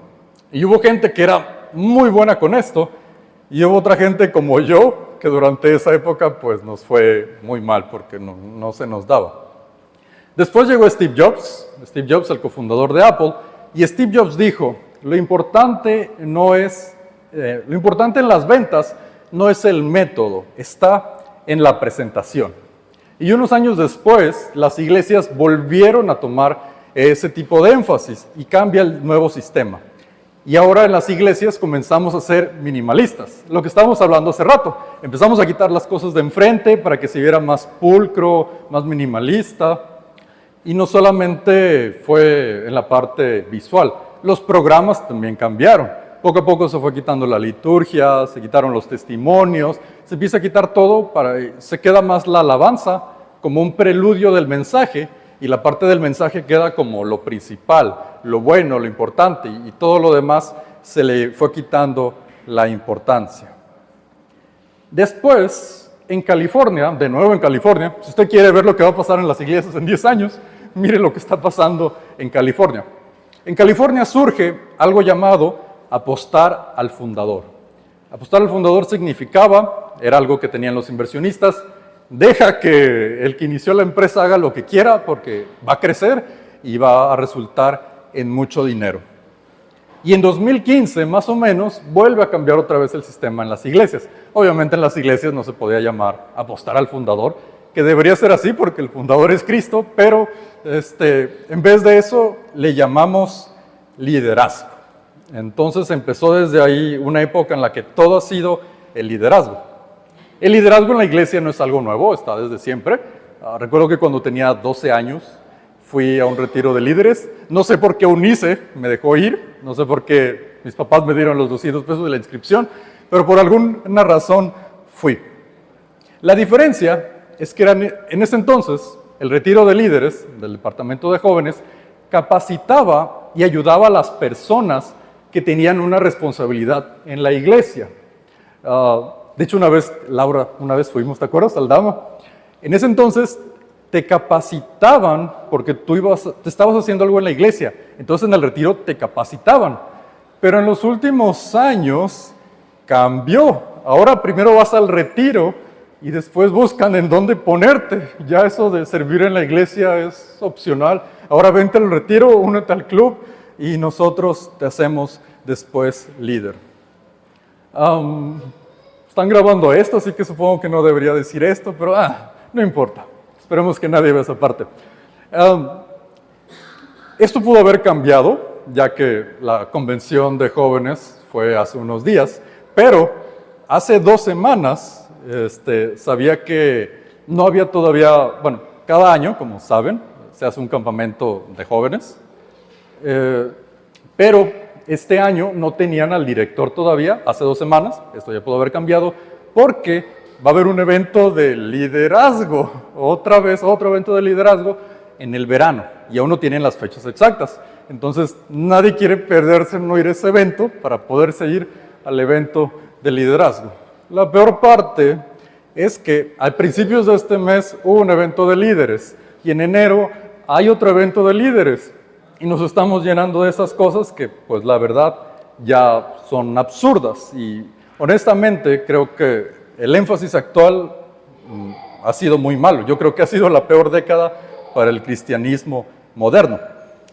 Y hubo gente que era muy buena con esto, y hubo otra gente como yo, que durante esa época pues nos fue muy mal porque no se nos daba. Después llegó Steve Jobs, el cofundador de Apple, y Steve Jobs dijo, lo importante en las ventas no es el método, está en la presentación. Y unos años después, las iglesias volvieron a tomar ese tipo de énfasis y cambia el nuevo sistema. Y ahora en las iglesias comenzamos a ser minimalistas, lo que estábamos hablando hace rato. Empezamos a quitar las cosas de enfrente para que se viera más pulcro, más minimalista. Y no solamente fue en la parte visual, los programas también cambiaron. Poco a poco se fue quitando la liturgia, se quitaron los testimonios, se empieza a quitar todo, se queda más la alabanza como un preludio del mensaje, y la parte del mensaje queda como lo principal, lo bueno, lo importante, y todo lo demás se le fue quitando la importancia. Después, en California, de nuevo en California, si usted quiere ver lo que va a pasar en las iglesias en 10 años, mire lo que está pasando en California. En California surge algo llamado apostar al fundador. Apostar al fundador significaba, era algo que tenían los inversionistas, deja que el que inició la empresa haga lo que quiera porque va a crecer y va a resultar en mucho dinero. Y en 2015, más o menos, vuelve a cambiar otra vez el sistema en las iglesias. Obviamente en las iglesias no se podía llamar apostar al fundador, que debería ser así porque el fundador es Cristo, pero en vez de eso le llamamos liderazgo. Entonces empezó desde ahí una época en la que todo ha sido el liderazgo. El liderazgo en la iglesia no es algo nuevo, está desde siempre. Recuerdo que cuando tenía 12 años fui a un retiro de líderes. No sé por qué UNICE me dejó ir, no sé por qué mis papás me dieron los 200 pesos de la inscripción, pero por alguna razón fui. La diferencia es que en ese entonces el retiro de líderes del departamento de jóvenes capacitaba y ayudaba a las personas que tenían una responsabilidad en la iglesia. De hecho, Laura, una vez fuimos, ¿te acuerdas? Al Dama. En ese entonces te capacitaban porque te estabas haciendo algo en la iglesia. Entonces en el retiro te capacitaban. Pero en los últimos años cambió. Ahora primero vas al retiro y después buscan en dónde ponerte. Ya eso de servir en la iglesia es opcional. Ahora vente al retiro, únete al club y nosotros te hacemos después líder. Están grabando esto, así que supongo que no debería decir esto, pero no importa. Esperemos que nadie vea esa parte. Esto pudo haber cambiado, ya que la convención de jóvenes fue hace unos días, pero hace 2 semanas sabía que no había todavía, bueno, cada año, como saben, se hace un campamento de jóvenes, pero este año no tenían al director todavía, hace 2 semanas, esto ya pudo haber cambiado, porque va a haber un evento de liderazgo, otra vez otro evento de liderazgo en el verano, y aún no tienen las fechas exactas. Entonces nadie quiere perderse en no ir a ese evento para poderse ir al evento de liderazgo. La peor parte es que a principios de este mes hubo un evento de líderes, y en enero hay otro evento de líderes, y nos estamos llenando de esas cosas que, pues la verdad, ya son absurdas. Y honestamente creo que el énfasis actual ha sido muy malo. Yo creo que ha sido la peor década para el cristianismo moderno.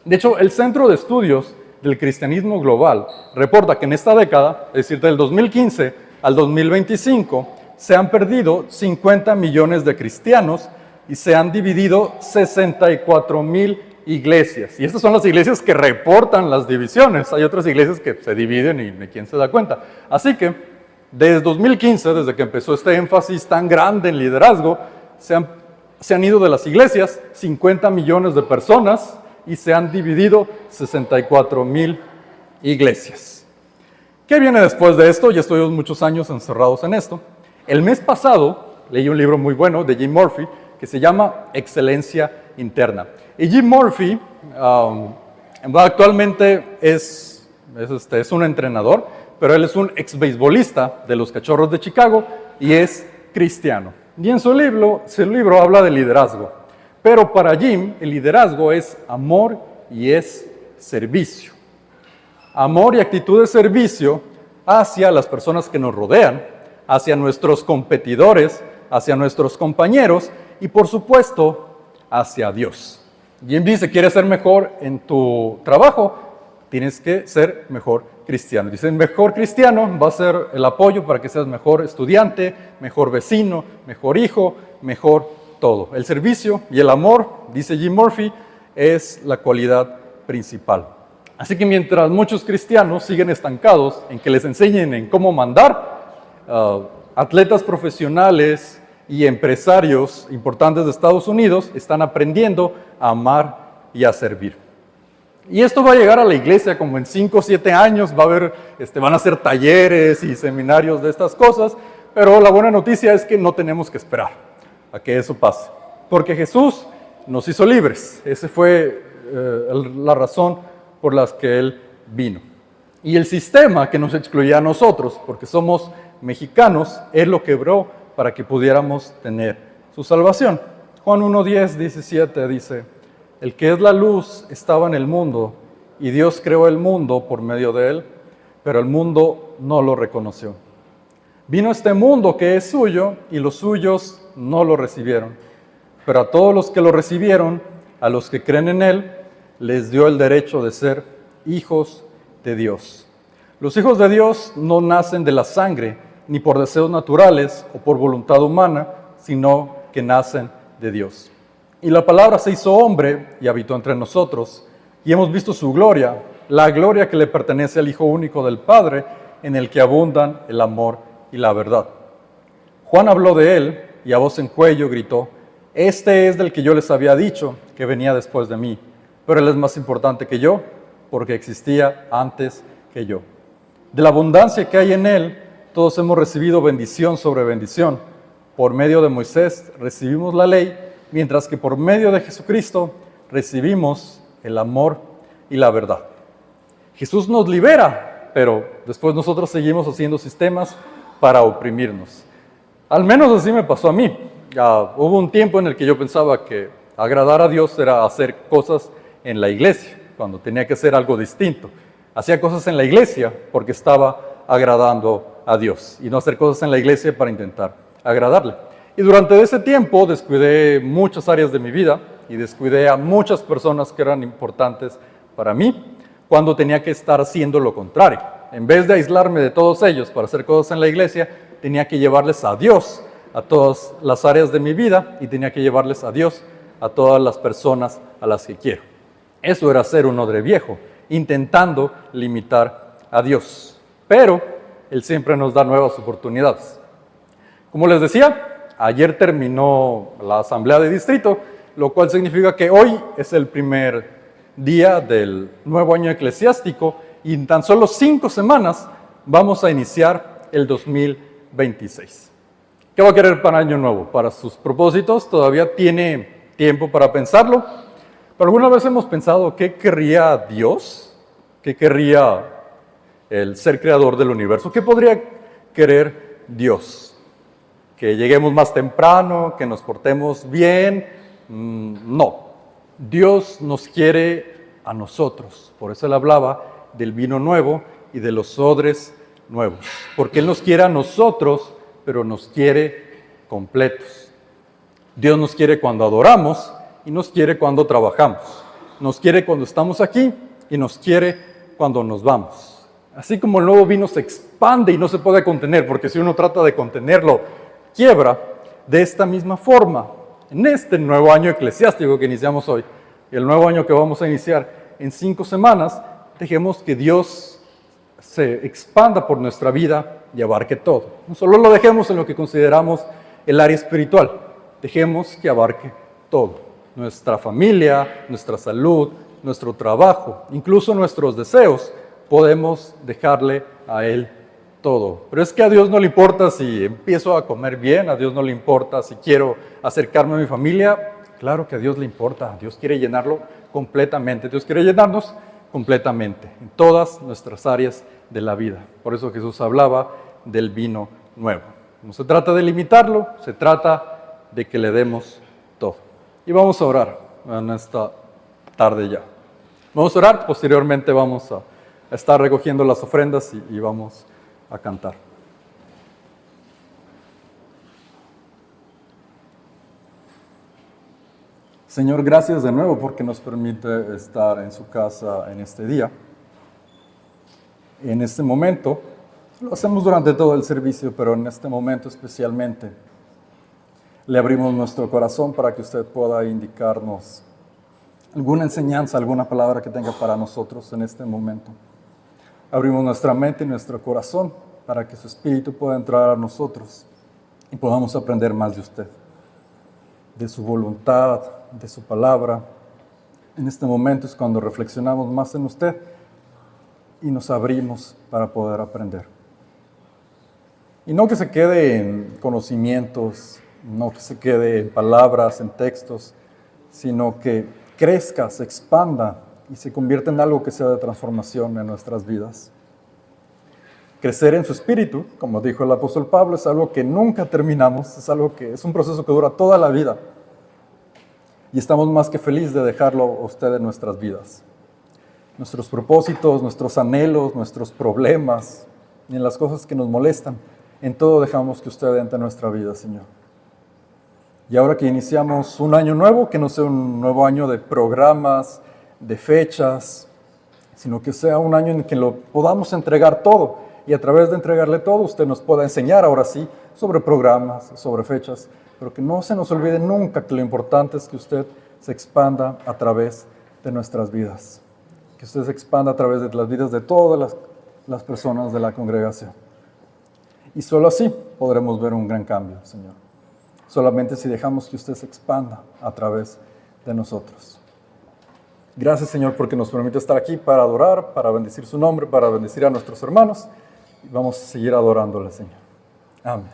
De hecho, el Centro de Estudios del Cristianismo Global reporta que en esta década, es decir, del 2015 al 2025, se han perdido 50 millones de cristianos y se han dividido 64,000 iglesias. Y estas son las iglesias que reportan las divisiones. Hay otras iglesias que se dividen y ni quién se da cuenta. Así que, desde 2015, desde que empezó este énfasis tan grande en liderazgo, se han ido de las iglesias 50 millones de personas y se han dividido 64,000 iglesias. ¿Qué viene después de esto? Ya estuvimos muchos años encerrados en esto. El mes pasado leí un libro muy bueno de Jim Murphy que se llama Excelencia Interna. Y Jim Murphy actualmente es un entrenador, pero él es un ex-beisbolista de los Cachorros de Chicago y es cristiano. Y en su libro habla de liderazgo. Pero para Jim, el liderazgo es amor y es servicio. Amor y actitud de servicio hacia las personas que nos rodean, hacia nuestros competidores, hacia nuestros compañeros y, por supuesto, hacia Dios. Jim dice, ¿quieres ser mejor en tu trabajo? Tienes que ser mejor cristiano. Dice, mejor cristiano va a ser el apoyo para que seas mejor estudiante, mejor vecino, mejor hijo, mejor todo. El servicio y el amor, dice Jim Murphy, es la cualidad principal. Así que mientras muchos cristianos siguen estancados en que les enseñen en cómo mandar, atletas profesionales y empresarios importantes de Estados Unidos están aprendiendo a amar y a servir. Y esto va a llegar a la iglesia como en 5 o 7 años, van a hacer talleres y seminarios de estas cosas, pero la buena noticia es que no tenemos que esperar a que eso pase, porque Jesús nos hizo libres. Esa fue la razón por la que Él vino. Y el sistema que nos excluía a nosotros, porque somos mexicanos, Él lo quebró para que pudiéramos tener su salvación. Juan 1:10, 17 dice, el que es la luz estaba en el mundo, y Dios creó el mundo por medio de él, pero el mundo no lo reconoció. Vino este mundo que es suyo, y los suyos no lo recibieron. Pero a todos los que lo recibieron, a los que creen en él, les dio el derecho de ser hijos de Dios. Los hijos de Dios no nacen de la sangre, ni por deseos naturales o por voluntad humana, sino que nacen de Dios. Y la palabra se hizo hombre y habitó entre nosotros, y hemos visto su gloria, la gloria que le pertenece al Hijo único del Padre, en el que abundan el amor y la verdad. Juan habló de él, y a voz en cuello gritó, este es del que yo les había dicho, que venía después de mí, pero él es más importante que yo, porque existía antes que yo. De la abundancia que hay en él, todos hemos recibido bendición sobre bendición. Por medio de Moisés recibimos la ley, mientras que por medio de Jesucristo recibimos el amor y la verdad. Jesús nos libera, pero después nosotros seguimos haciendo sistemas para oprimirnos. Al menos así me pasó a mí. Hubo un tiempo en el que yo pensaba que agradar a Dios era hacer cosas en la iglesia, cuando tenía que hacer algo distinto. Hacía cosas en la iglesia porque estaba agradando a Dios y no hacer cosas en la iglesia para intentar agradarle. Y durante ese tiempo descuidé muchas áreas de mi vida y descuidé a muchas personas que eran importantes para mí, cuando tenía que estar haciendo lo contrario. En vez de aislarme de todos ellos para hacer cosas en la iglesia, tenía que llevarles a Dios a todas las áreas de mi vida y tenía que llevarles a Dios a todas las personas a las que quiero. Eso era ser un odre viejo, intentando limitar a Dios. Pero Él siempre nos da nuevas oportunidades. Como les decía, ayer terminó la asamblea de distrito, lo cual significa que hoy es el primer día del nuevo año eclesiástico y en tan solo 5 semanas vamos a iniciar el 2026. ¿Qué va a querer para año nuevo? Para sus propósitos, todavía tiene tiempo para pensarlo. ¿Pero alguna vez hemos pensado qué querría Dios? ¿Qué querría el ser creador del universo? ¿Qué podría querer Dios? ¿Que lleguemos más temprano? ¿Que nos portemos bien? No. Dios nos quiere a nosotros. Por eso Él hablaba del vino nuevo y de los odres nuevos. Porque Él nos quiere a nosotros, pero nos quiere completos. Dios nos quiere cuando adoramos y nos quiere cuando trabajamos. Nos quiere cuando estamos aquí y nos quiere cuando nos vamos. Así como el nuevo vino se expande y no se puede contener, porque si uno trata de contenerlo, quiebra. De esta misma forma, en este nuevo año eclesiástico que iniciamos hoy, y el nuevo año que vamos a iniciar en 5 semanas, dejemos que Dios se expanda por nuestra vida y abarque todo. No solo lo dejemos en lo que consideramos el área espiritual, dejemos que abarque todo. Nuestra familia, nuestra salud, nuestro trabajo, incluso nuestros deseos, podemos dejarle a Él todo. Pero es que a Dios no le importa si empiezo a comer bien, a Dios no le importa si quiero acercarme a mi familia. Claro que a Dios le importa, Dios quiere llenarlo completamente, Dios quiere llenarnos completamente en todas nuestras áreas de la vida. Por eso Jesús hablaba del vino nuevo. No se trata de limitarlo, se trata de que le demos todo. Y vamos a orar en esta tarde ya. Vamos a orar, posteriormente vamos a estar recogiendo las ofrendas y vamos a cantar. Señor, gracias de nuevo porque nos permite estar en su casa en este día. En este momento, lo hacemos durante todo el servicio, pero en este momento especialmente, le abrimos nuestro corazón para que usted pueda indicarnos alguna enseñanza, alguna palabra que tenga para nosotros en este momento. Abrimos nuestra mente y nuestro corazón para que su espíritu pueda entrar a nosotros y podamos aprender más de usted, de su voluntad, de su palabra. En este momento es cuando reflexionamos más en usted y nos abrimos para poder aprender. Y no que se quede en conocimientos, no que se quede en palabras, en textos, sino que crezca, se expanda y se convierta en algo que sea de transformación en nuestras vidas. Crecer en su espíritu, como dijo el apóstol Pablo, es algo que nunca terminamos, es un proceso que dura toda la vida. Y estamos más que felices de dejarlo a usted en nuestras vidas. Nuestros propósitos, nuestros anhelos, nuestros problemas, y en las cosas que nos molestan, en todo dejamos que usted entre en nuestra vida, Señor. Y ahora que iniciamos un año nuevo, que no sea un nuevo año de programas, de fechas, sino que sea un año en que lo podamos entregar todo. Y a través de entregarle todo, usted nos pueda enseñar ahora sí sobre programas, sobre fechas, pero que no se nos olvide nunca que lo importante es que usted se expanda a través de nuestras vidas. Que usted se expanda a través de las vidas de todas las personas de la congregación. Y solo así podremos ver un gran cambio, Señor. Solamente si dejamos que usted se expanda a través de nosotros. Gracias, Señor, porque nos permite estar aquí para adorar, para bendecir su nombre, para bendecir a nuestros hermanos. Y vamos a seguir adorándole, Señor. Amén.